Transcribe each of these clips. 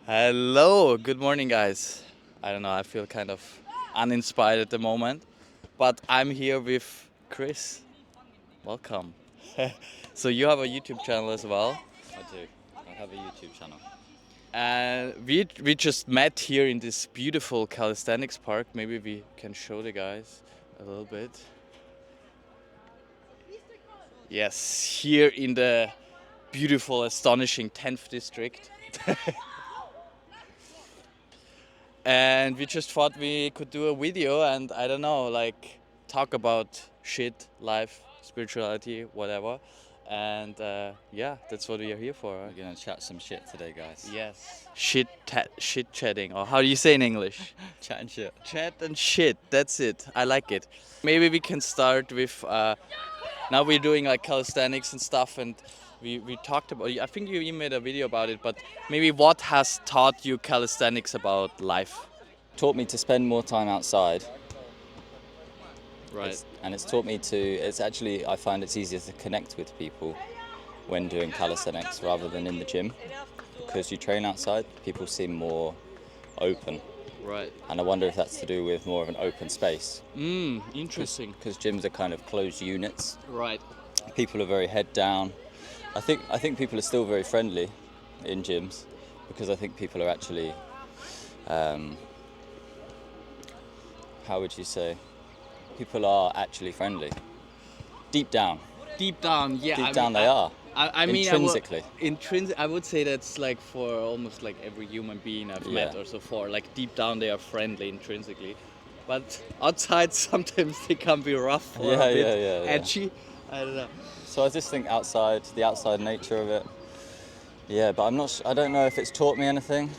Hello, good morning, guys. I don't know, I feel kind of uninspired at the moment, but I'm here with Chris. Welcome. So, you have a YouTube channel as well, I do. I have a YouTube channel. and we just met here in this beautiful calisthenics park. Maybe we can show the guys a little bit. Yes, here in the beautiful, astonishing 10th district. And we just thought we could do a video and I don't know, like talk about shit, life, spirituality, whatever. And yeah, that's what we are here for. We're gonna chat some shit today, guys. Yes. Shit chatting, or how do you say in English? Chatting shit. Chat and shit. That's it. I like it. Maybe we can start with. Now we're doing like calisthenics and stuff, and we talked about. I think you even made a video about it, but maybe what has taught you calisthenics about life? Taught me to spend more time outside. Right. It's taught me to. It's actually I find it's easier to connect with people when doing calisthenics rather than in the gym because you train outside. People seem more open, Right. and I wonder if that's to do with more of an open space. Interesting. Because gyms are kind of closed units. Right. People are very head down. I think people are still very friendly in gyms because I think people are actually how would you say? People are actually friendly. Deep down. Deep down, yeah. Deep down they are. I mean, Intrinsically. I would say that's like for almost like every human being I've met Yeah. or so far. Like deep down, they are friendly intrinsically, but outside sometimes they can be rough or Yeah, a bit yeah. edgy. I don't know. So I just think the outside nature of it. Yeah, but I don't know if it's taught me anything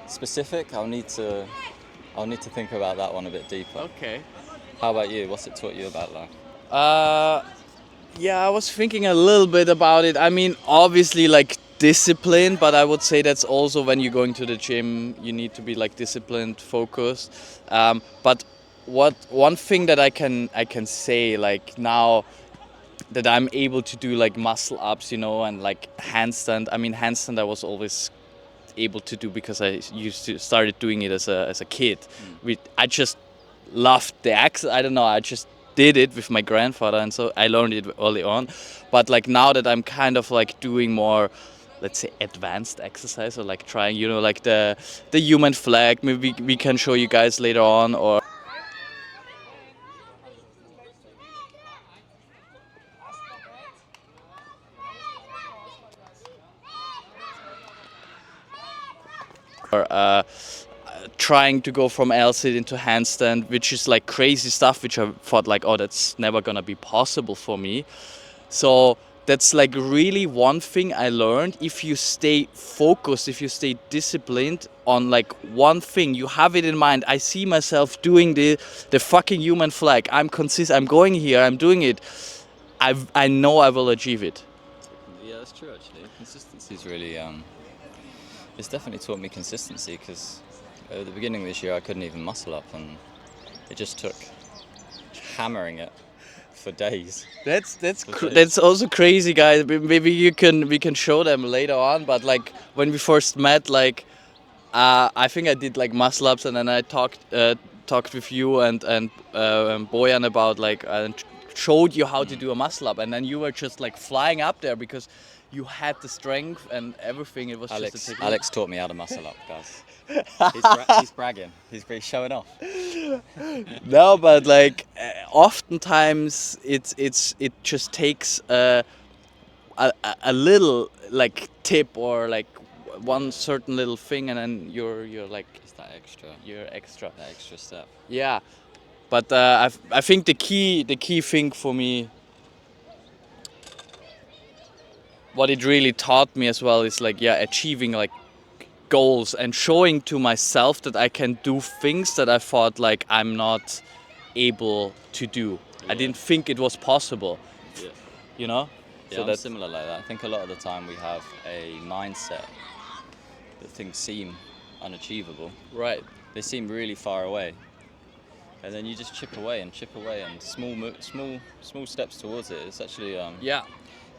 specific. I'll need to think about that one a bit deeper. Okay. How about you? What's it taught you about life? Uh, yeah, I was thinking a little bit about it. I mean, obviously, like discipline, but I would say that's also when you're going to the gym, you need to be like disciplined, focused. But what one thing that I can say like now that I'm able to do like muscle ups, and like handstand. I mean, handstand I was always able to do because I used to started doing it as a kid. I just loved the accent. I don't know. I just did it with my grandfather, and so I learned it early on. But like now that I'm kind of like doing more, let's say, advanced exercise or like trying, like the human flag. Maybe we can show you guys later on, or trying to go from L sit into handstand, which is like crazy stuff, which I thought like, oh, that's never gonna be possible for me. So that's like really one thing I learned. If you stay focused, if you stay disciplined on like one thing, you have it in mind. I see myself doing the fucking human flag. I'm consistent. I'm going here. I'm doing it. I know I will achieve it. Yeah, that's true actually. Consistency is really it's definitely taught me consistency because at the beginning of this year I couldn't even muscle up and it just took hammering it for days. That's also crazy, guys. Maybe we can show them later on. But like when we first met, like I think I did like muscle ups, and then I talked with you and Boyan about like and showed you how to do a muscle up, and then you were just like flying up there because you had the strength and everything. It was just a technique. Alex taught me how to muscle up, guys. He's bragging. He's showing off. No, but like oftentimes it just takes a little like tip or like one certain little thing, and then you're like It's that extra. you're extra. That extra step. Yeah, but I think the key thing for me, what it really taught me as well, is like achieving like goals and showing to myself that I can do things that I thought like I'm not able to do. I Yeah. didn't think it was possible, Yeah. you know? Yeah, I'm similar like that. I think a lot of the time we have a mindset that things seem unachievable. Right. They seem really far away, and then you just chip away and small steps towards it. It's actually Yeah,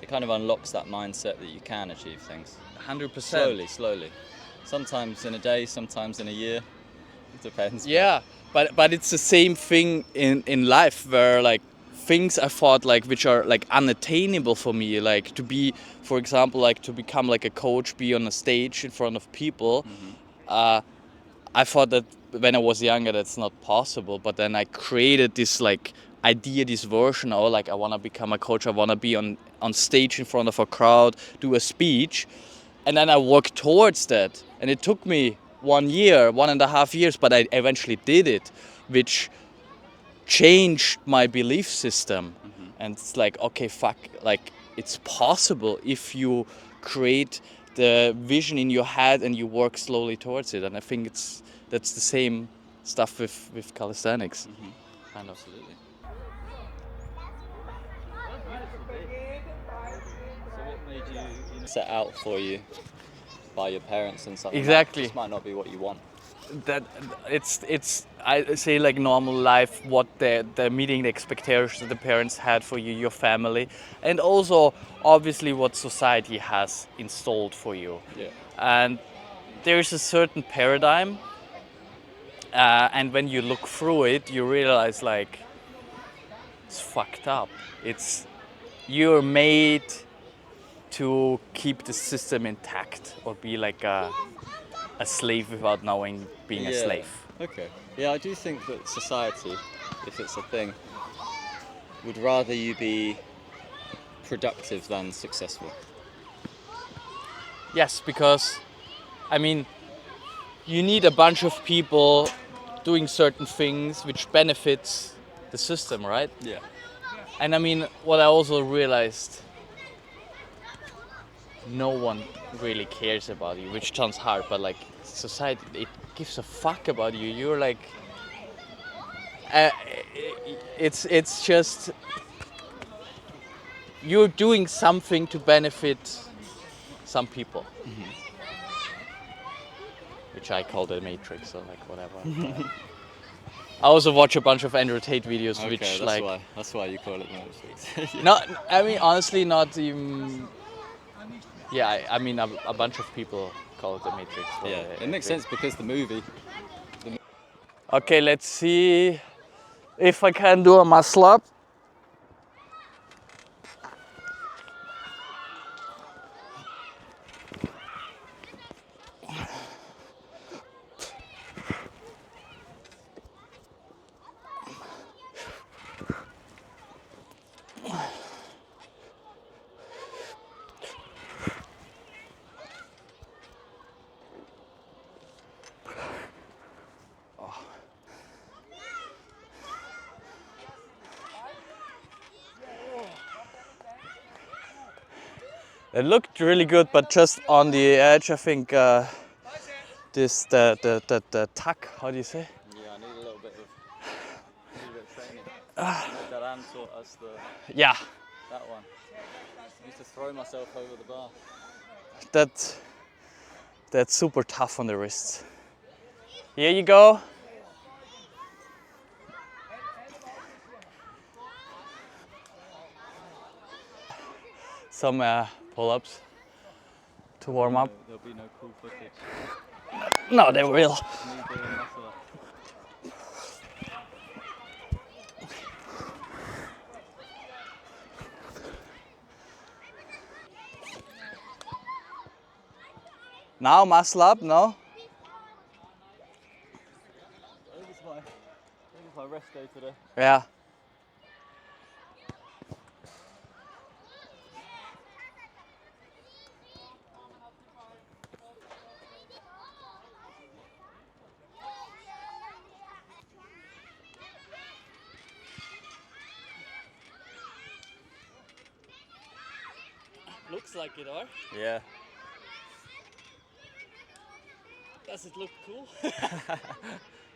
it kind of unlocks that mindset that you can achieve things 100%. slowly. Sometimes in a day, sometimes in a year. It depends. Yeah, but it's the same thing in life, where like things I thought like which are like unattainable for me, like to be, for example, like to become like a coach, be on a stage in front of people. I thought that when I was younger that's not possible, but then I created this like idea, this version. Oh, like I want to become a coach, I want to be on stage in front of a crowd, do a speech, and then I worked towards that, and it took me 1 year, 1.5 years, but I eventually did it, which changed my belief system. And it's like, okay, fuck, like it's possible if you create the vision in your head and you work slowly towards it. And I think that's the same stuff with calisthenics. Kind of. Absolutely. So what made you set out for you by your parents and something Exactly. This might not be what you want. That it's I say like normal life, what the meeting the expectations that the parents had for you, your family, and also obviously what society has installed for you. Yeah. And there's a certain paradigm, and when you look through it you realize like it's fucked up. It's you're made to keep the system intact or be like a slave without knowing being a slave. Okay. Yeah, I do think that society, if it's a thing, would rather you be productive than successful. Yes, because I mean, you need a bunch of people doing certain things which benefits the system, right? Yeah. And I mean, what I also realized, no one really cares about you, which sounds hard, but like society, it gives a fuck about you. You're like, uh, it's just you're doing something to benefit some people, which I call the Matrix or like whatever. I also watch a bunch of Andrew Tate videos, Okay, which that's why you call it the Matrix. not. I mean, honestly, not even. Yeah, I mean, a bunch of people call it the Matrix. But, Yeah, it makes sense because the movie. Okay, let's see if I can do a muscle up. It looked really good, but just on the edge, I think this the tuck. How do you say? Yeah, I need a little bit of training. Daran taught us Yeah, that one. I used to throw myself over the bar. that's super tough on the wrists. Here you go. Some pull-ups to warm up. There'll be no cool footage. No, they will. Me doing muscle up. Now muscle up, no? I think it's my rest day today. Yeah. Looks like it, or? Yeah. Does it look cool?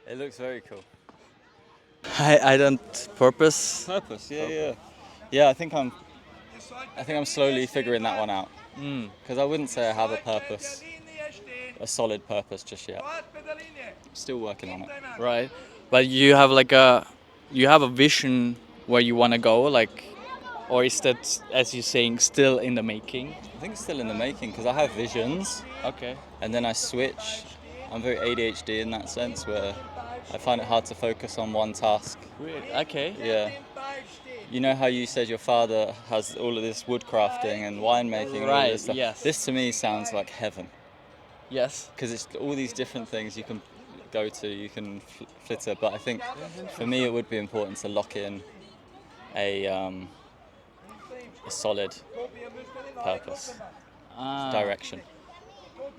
It looks very cool. I don't purpose. Purpose, yeah. Yeah, I think I'm slowly figuring that one out. Because I wouldn't say I have a purpose, a solid purpose just yet. Still working on it. Right. But you have like you have a vision where you want to go, like, or is that, as you're saying, still in the making? I think it's still in the making because I have visions Okay. and then I switch. I'm very ADHD in that sense where I find it hard to focus on one task. Really? Okay. Yeah. You know how you said your father has all of this woodcrafting and winemaking and all Right, this stuff? yes. This to me sounds like heaven Yes. because it's all these different things you can go to, you can flitter. But I think for me it would be important to lock in a solid purpose, direction.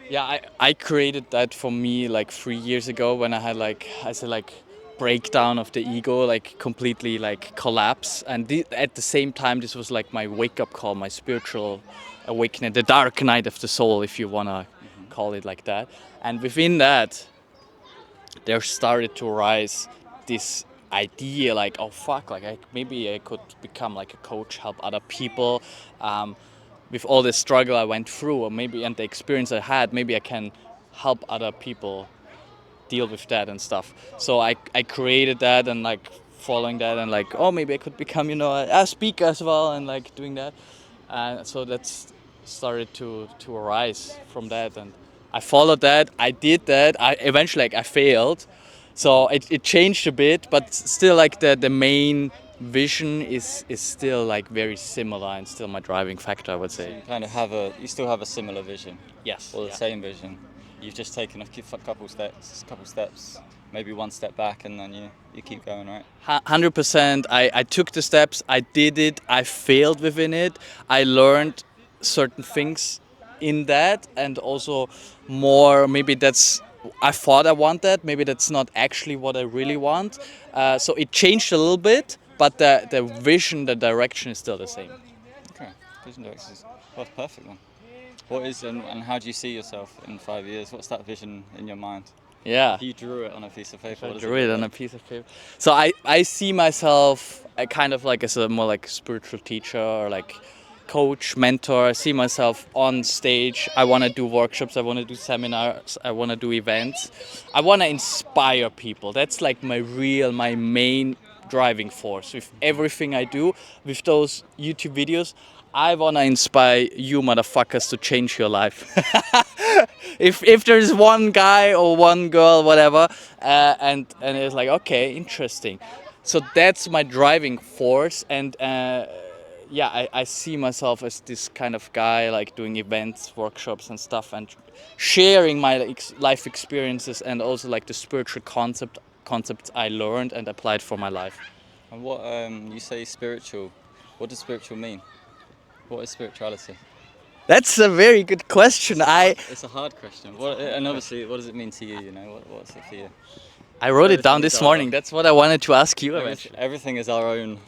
Yeah, I created that for me like 3 years ago when I had like, I said, like breakdown of the ego, like completely like collapse. And at the same time, this was like my wake up call, my spiritual awakening, the dark night of the soul, if you want to call it like that. And within that, there started to rise this idea like, oh fuck, like maybe I could become like a coach, help other people. With all the struggle I went through, or maybe and the experience I had, maybe I can help other people deal with that and stuff. So I created that and like following that and like, oh, maybe I could become, you know, a speaker as well and like doing that. So that's started to arise from that, and I followed that. I did that. I eventually like I failed, so it changed a bit, but still like the main vision is still like very similar and still my driving factor, I would say. You kind of you still have a similar vision, Yes. or the Yeah. same vision. You've just taken a couple steps, maybe one step back, and then you keep going, right? 100%. I took the steps. I did it. I failed within it. I learned certain things in that, and also more. Maybe that's. I thought I want that. Maybe that's not actually what I really want. So it changed a little bit, but the vision, the direction is still the same. Okay, vision direction. Well, that's perfect then. What is and how do you see yourself in 5 years? What's that vision in your mind? Yeah. If you drew it on a piece of paper, I what does drew it it look on a like? piece of paper. So I see myself kind of like as a more like spiritual teacher or like coach, mentor. I see myself on stage. I want to do workshops. I want to do seminars. I want to do events. I want to inspire people. That's like my main driving force with everything I do. With those YouTube videos, I want to inspire you motherfuckers to change your life. If there's one guy or one girl, whatever, and it's like, okay, interesting. So that's my driving force, and yeah, I see myself as this kind of guy, like doing events, workshops, and stuff, and sharing my life experiences and also like the spiritual concepts I learned and applied for my life. And what you say spiritual? What does spiritual mean? What is spirituality? That's a very good question. It's a hard question. And obviously, what does it mean to you? You know, what's it for you? I wrote it down Everything is this morning. That's what I wanted to ask you. Everything is our own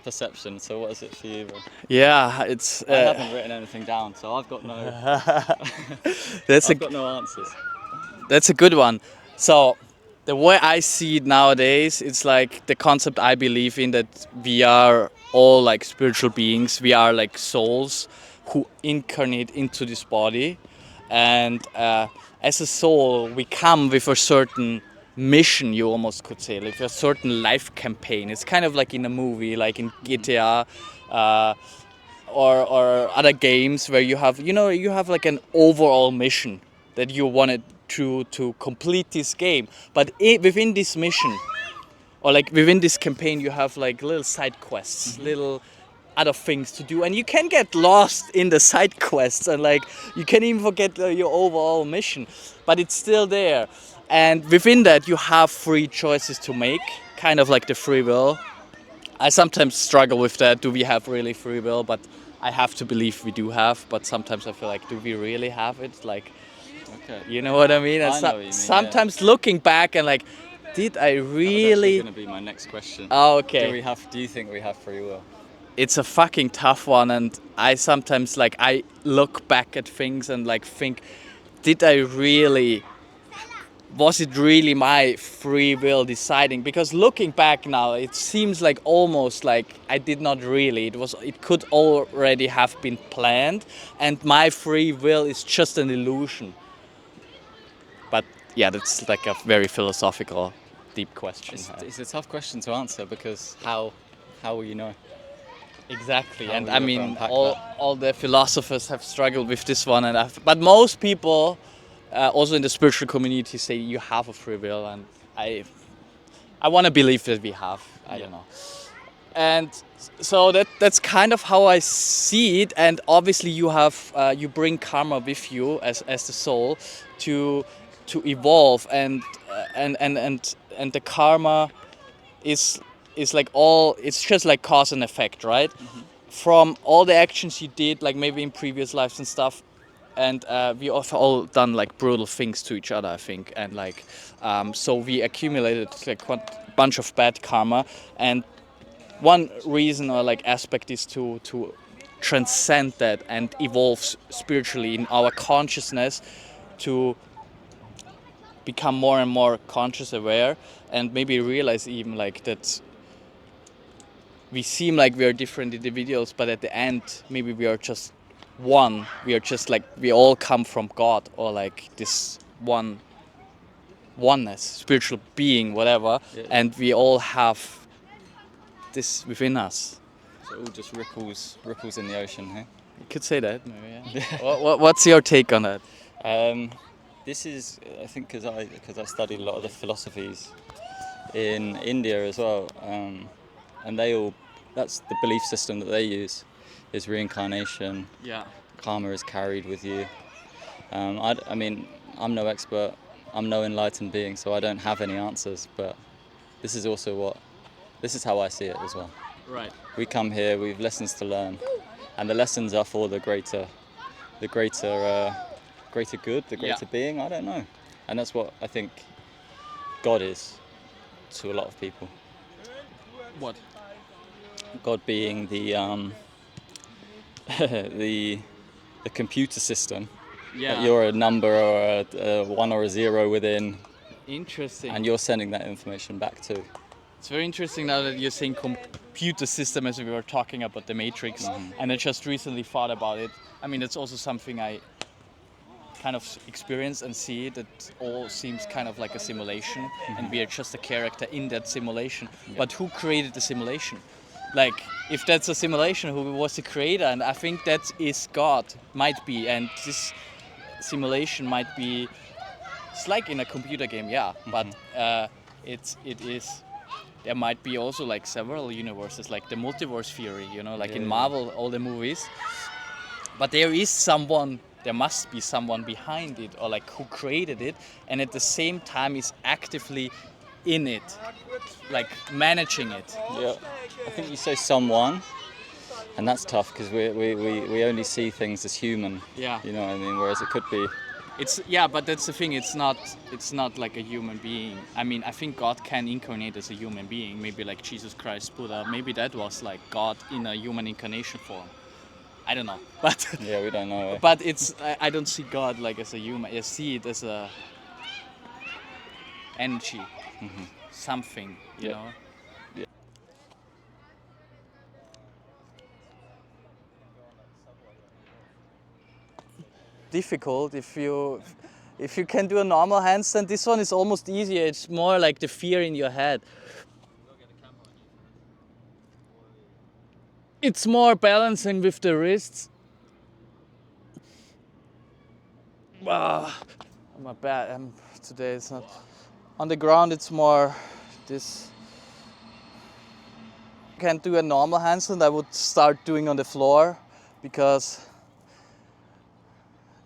perception. So what is it for you? Bro? Yeah, it's. I haven't written anything down, so I've got no. That's I've got no answers. That's a good one. So the way I see it nowadays, it's like the concept I believe in, that we are all like spiritual beings. We are like souls who incarnate into this body, and as a soul, we come with a certain mission. You almost could say, like a certain life campaign. It's kind of like in a movie, like in GTA. Or other games where you have, you have like an overall mission that you wanted to complete this game, but within this mission or like within this campaign you have like little side quests, little other things to do, and you can get lost in the side quests and like you can even forget your overall mission, but it's still there. And within that you have free choices to make, kind of like the free will. I sometimes struggle with that. Do we have really free will? But I have to believe we do have. But sometimes I feel like, do we really have it? Like, Okay. you know what I mean? And I know what you mean, sometimes looking back and like, did I That was really? going to be my next question. Oh, okay. Do you think we have free will? It's a fucking tough one, and I sometimes like I look back at things and like think, did I really? Was it really my free will deciding? Because looking back now, it seems like almost like I did not really. It could already have been planned, and my free will is just an illusion. But yeah, that's like a very philosophical, deep question. It's a tough question to answer because how will you know? Exactly, How and will I you ever mean, unpack all that? all the philosophers have struggled with this one, and but most people, also in the spiritual community, say you have a free will, and I want to believe that we have. I don't know, and so that's kind of how I see it. And obviously, you bring karma with you as the soul to evolve, and the karma is like it's just like cause and effect, right? From all the actions you did, like maybe in previous lives and stuff. And we have all done like brutal things to each other, I think. And like, so we accumulated like a bunch of bad karma. And one reason or like aspect is to transcend that and evolve spiritually in our consciousness, to become more and more conscious aware, and maybe realize even like that we seem like we are different individuals, but at the end, maybe we are just one. We are just like, we all come from God, or like this oneness, spiritual being, whatever, Yeah. and we all have this within us. So it all just ripples in the ocean here. You could say that, maybe, yeah. What's your take on that? This is, I think, because I studied a lot of the philosophies in India as well, and that's the belief system that they use, is reincarnation. Yeah. Karma is carried with you. I mean, I'm no expert, I'm no enlightened being, so I don't have any answers. But this is how I see it as well. Right. We come here, we've lessons to learn, and the lessons are for the greater good, the greater being. I don't know, and that's what I think God is to a lot of people. What? God being the the computer system. Yeah. That you're a number or a 1 or a 0 within, Interesting. and you're sending that information back too. It's very interesting now that you're saying computer system, as we were talking about the Matrix, and I just recently thought about it. I mean, it's also something I kind of experience and see. That all seems kind of like a simulation, and we are just a character in that simulation. But who created the simulation? Like, if that's a simulation, who was the creator? And I think that is God, might be, and this simulation might be. It's like in a computer game, yeah, but it is. There might be also like several universes, like the multiverse theory, like in Marvel, all the movies. But there must be someone behind it, or like who created it, and at the same time is actively in it, like managing it. Yeah, I think you say someone, and that's tough because we only see things as human. Yeah. You know what I mean? Whereas it could be. But that's the thing. It's not like a human being. I mean, I think God can incarnate as a human being. Maybe like Jesus Christ, Buddha. Maybe that was like God in a human incarnation form. I don't know, but Yeah, we don't know. but I don't see God like as a human. I see it as a energy, something. You know. Difficult if you can do a normal handstand. This one is almost easier. It's more like the fear in your head. It's more balancing with the wrists. I'm a bad. Today it's not on the ground. It's more this. Can't do a normal handstand. I would start doing on the floor, because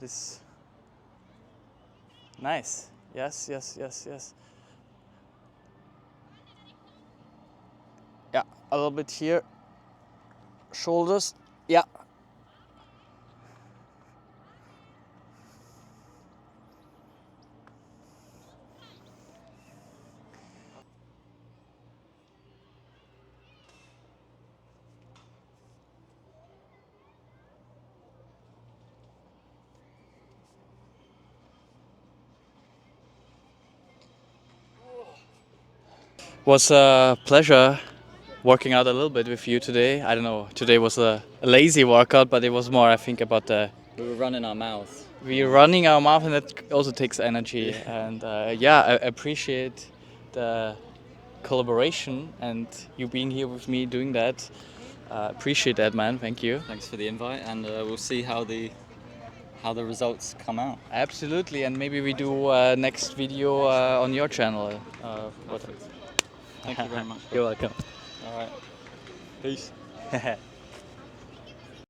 this. Nice. Yes. Yeah, a little bit here. Shoulders. Yeah. Was a pleasure working out a little bit with you today. I don't know, today was a lazy workout, but it was more, I think, about We were running our mouth. we're running our mouth, and that also takes energy. And I appreciate the collaboration and you being here with me doing that. Appreciate that, man. Thank you. Thanks for the invite, and we'll see how the results come out. Absolutely, and maybe we do next video on your channel. Perfect. Thank you very much. You're welcome. All right. Peace.